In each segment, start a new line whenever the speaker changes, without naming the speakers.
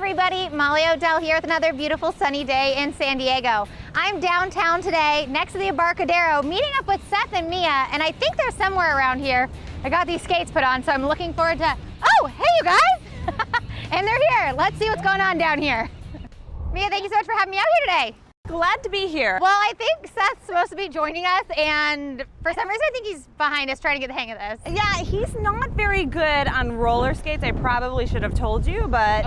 everybody, Molly O'Dell here with another beautiful sunny day in San Diego. I'm downtown today next to the Embarcadero meeting up with Seth and Mia, and I think they're somewhere around here. I got these skates put on, so I'm looking forward to, oh, hey you guys! And they're here. Let's see what's going on down here. Mia, thank you so much for having me out here today.
Glad to be here.
Well, I think Seth's supposed to be joining us, and for some reason I think he's behind us trying to get the hang of this.
Yeah, he's not very good on roller skates. I probably should have told you, but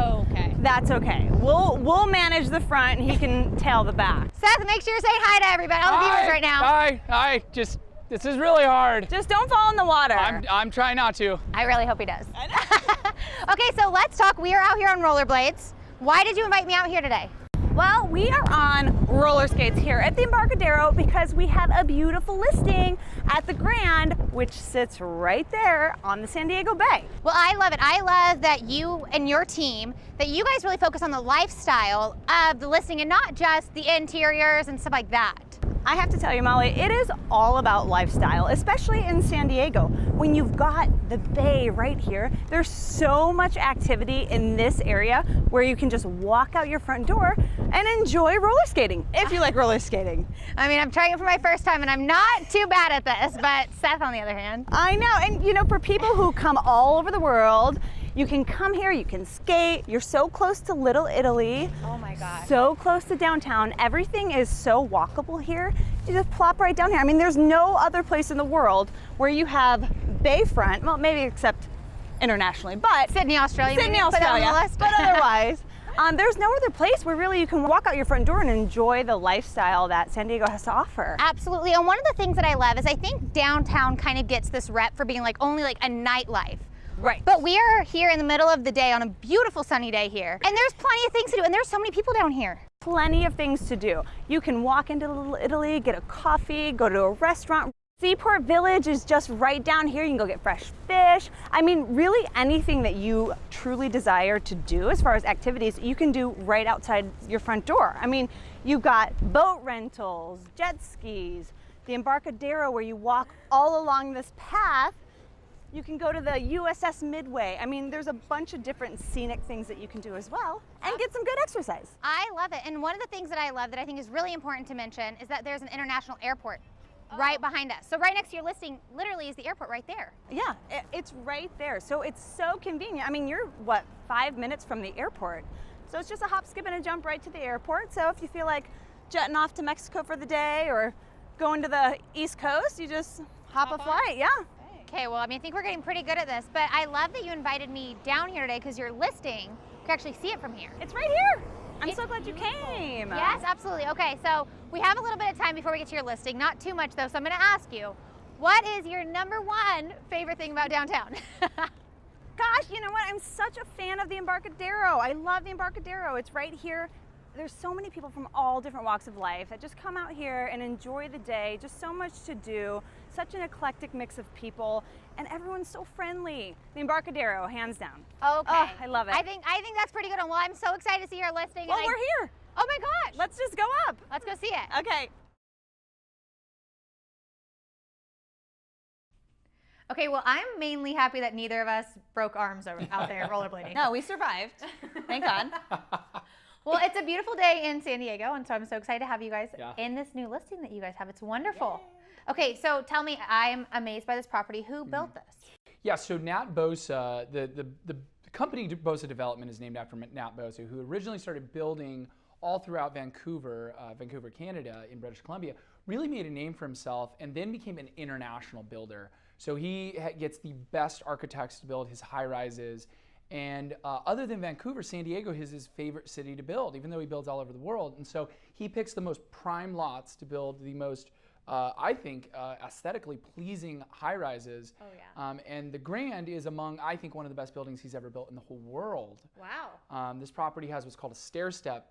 that's okay. We'll manage the front and he can tail the back.
Seth, make sure you're saying hi to everybody, all the viewers right now.
Hi. This is really hard.
Just don't fall in the water.
I'm trying not to.
I really hope he does. Okay, so let's talk. We are out here on rollerblades. Why did you invite me out here today?
Well, we are on roller skates here at the Embarcadero because we have a beautiful listing at the Grande, which sits right there on the San Diego Bay.
Well, I love it. I love that you and your team, that you guys really focus on the lifestyle of the listing and not just the interiors and stuff like that.
I have to tell you, Molly, it is all about lifestyle, especially in San Diego. When you've got the bay right here, there's so much activity in this area where you can just walk out your front door and enjoy roller skating, if you like roller skating.
I mean, I'm trying it for my first time and I'm not too bad at this, but Seth, on the other hand.
I know, and you know, for people who come all over the world, you can come here, you can skate. You're so close to Little Italy.
Oh my God.
So close to downtown. Everything is so walkable here. You just plop right down here. I mean, there's no other place in the world where you have bayfront, well, maybe except internationally, but
Sydney, Australia.
Sydney, Australia, but otherwise, there's no other place where really you can walk out your front door and enjoy the lifestyle that San Diego has to offer.
Absolutely, and one of the things that I love is I think downtown kind of gets this rep for being like only like a nightlife.
Right.
But we are here in the middle of the day on a beautiful sunny day here. And there's plenty of things to do, and there's so many people down here.
Plenty of things to do. You can walk into Little Italy, get a coffee, go to a restaurant. Seaport Village is just right down here. You can go get fresh fish. I mean, really anything that you truly desire to do as far as activities, you can do right outside your front door. I mean, you've got boat rentals, jet skis, the Embarcadero where you walk all along this path. You can go to the USS Midway. I mean, there's a bunch of different scenic things that you can do as well and get some good exercise.
I love it. And one of the things that I love that I think is really important to mention is that there's an international airport right behind us. So right next to your listing literally is the airport right there.
Yeah, it's right there. So it's so convenient. I mean, you're, what, 5 minutes from the airport. So it's just a hop, skip, and a jump right to the airport. So if you feel like jetting off to Mexico for the day or going to the East Coast, you just hop a flight, yeah.
Okay, well, I mean, I think we're getting pretty good at this, but I love that you invited me down here today because your listing, you can actually see it from here.
It's right here. I'm so glad you came.
Yes, absolutely. Okay, so we have a little bit of time before we get to your listing. Not too much, though, so I'm going to ask you, what is your #1 favorite thing about downtown?
Gosh, you know what? I'm such a fan of the Embarcadero. I love the Embarcadero. It's right here. There's so many people from all different walks of life that just come out here and enjoy the day. Just so much to do. Such an eclectic mix of people, and everyone's so friendly. The Embarcadero, hands down.
Okay.
Oh, I love it.
I think that's pretty good. Well, I'm so excited to see your listing.
Well, we're here.
Oh my gosh.
Let's just go up.
Let's go see it.
Okay.
Okay, well, I'm mainly happy that neither of us broke arms out there rollerblading.
No, we survived. Thank God.
Well, it's a beautiful day in San Diego, and so I'm so excited to have you guys in this new listing that you guys have. It's wonderful. Yay. Okay, so tell me, I'm amazed by this property. Who built this?
Yeah, so Nat Bosa, the company Bosa Development is named after Nat Bosa, who originally started building all throughout Vancouver, Canada, in British Columbia, really made a name for himself and then became an international builder. So he gets the best architects to build his high-rises. And other than Vancouver, San Diego is his favorite city to build, even though he builds all over the world. And so he picks the most prime lots to build the most, I think, aesthetically pleasing high-rises.
Oh, yeah.
And the Grande is among, I think, one of the best buildings he's ever built in the whole world.
Wow.
This property has what's called a stair-step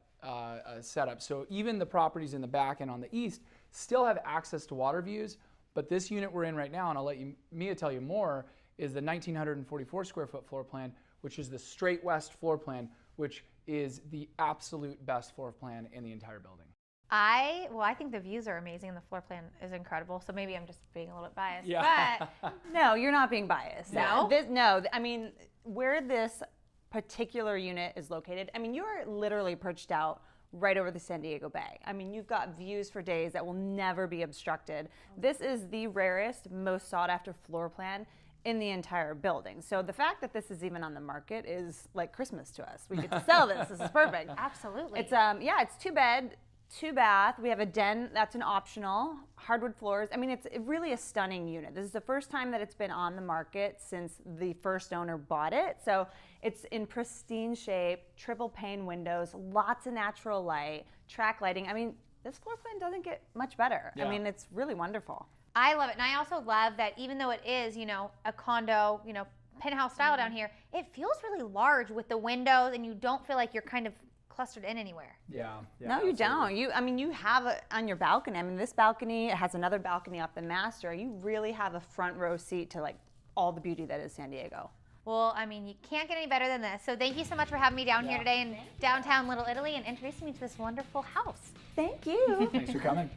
setup. So even the properties in the back and on the east still have access to water views. But this unit we're in right now, and I'll let Mia tell you more, is the 1,944 square foot floor plan, which is the straight west floor plan, which is the absolute best floor plan in the entire building.
I think the views are amazing and the floor plan is incredible. So maybe I'm just being a little bit biased.
Yeah.
But
No, you're not being biased.
No?
No, I mean, where this particular unit is located. I mean, you're literally perched out right over the San Diego Bay. I mean, you've got views for days that will never be obstructed. This is the rarest, most sought after floor plan in the entire building. So the fact that this is even on the market is like Christmas to us. We get to sell this. This is perfect.
Absolutely.
It's yeah, it's 2 bed, 2 bath. We have a den, that's an optional. Hardwood floors. I mean, it's really a stunning unit. This is the first time that it's been on the market since the first owner bought it. So it's in pristine shape, triple pane windows, lots of natural light, track lighting. I mean, this floor plan doesn't get much better.
Yeah.
I mean, it's really wonderful.
I love it. And I also love that even though it is, you know, a condo, you know, penthouse style down here, it feels really large with the windows and you don't feel like you're kind of clustered in anywhere.
Yeah.
No, you don't. I mean, you have it on your balcony. I mean, this balcony, it has another balcony up the master. You really have a front row seat to like all the beauty that is San Diego.
Well, I mean, you can't get any better than this. So thank you so much for having me down here today in downtown Little Italy and introducing me to this wonderful house.
Thank you.
Thanks for coming.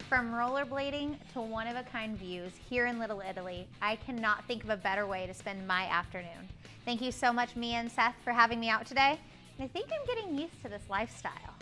From rollerblading to one-of-a-kind views here in Little Italy, I cannot think of a better way to spend my afternoon. Thank you so much, Mia and Seth, for having me out today. And I think I'm getting used to this lifestyle.